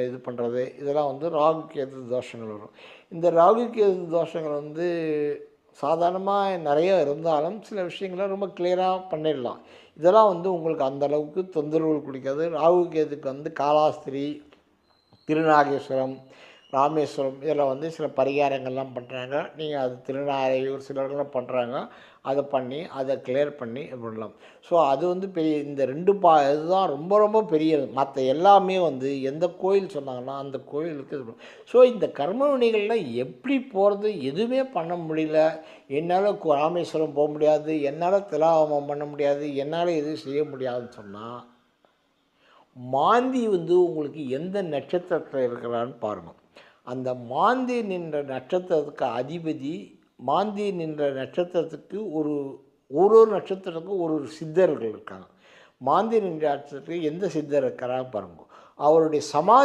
இது பண்ணுறது இதெல்லாம் வந்து ராகு கேது தோஷங்கள் வரும். இந்த ராகு கேது தோஷங்கள் வந்து சாதாரணமாக நிறைய இருந்தாலும் சில விஷயங்களை ரொம்ப கிளியராக பண்ணிடலாம். இதெல்லாம் வந்து உங்களுக்கு அந்தளவுக்கு தொந்தரவுகள் கொடுக்காது. ராகு கேதுக்கு வந்து காலாஸ்திரி, திருநாகேஸ்வரம், ராமேஸ்வரம் இதில் வந்து சில பரிகாரங்கள்லாம் பண்ணுறாங்க. நீங்கள் அது திருநாரையூர் சிலர்லாம் பண்ணுறாங்க. அதை பண்ணி அதை கிளியர் பண்ணி பண்ணலாம். ஸோ அது வந்து பெரிய இந்த 2 இதுதான் ரொம்ப ரொம்ப பெரியது. மற்ற எல்லாமே வந்து எந்த கோயில் சொன்னாங்கன்னா அந்த கோயிலுக்கு இது. ஸோ இந்த கர்ம வினைகள்லாம் எப்படி போகிறது எதுவுமே பண்ண முடியல. என்னால் ராமேஸ்வரம் போக முடியாது, என்னால் திலாவமம் பண்ண முடியாது, என்னால் எதுவும் செய்ய முடியாதுன்னு சொன்னால் மாந்தி வந்து உங்களுக்கு எந்த நட்சத்திரத்தில் இருக்கிறான்னு பாருங்கள். அந்த மாந்தி நின்ற நட்சத்திரத்துக்கு அதிபதி மாந்தி நின்ற நட்சத்திரத்துக்கு ஒரு ஒரு நட்சத்திரத்துக்கும் ஒரு சித்தர்கள் இருக்காங்க. மாந்தி நின்ற நட்சத்திரத்துக்கு எந்த சித்தர் இருக்கிறான்னு பாருங்க. அவருடைய சமாதி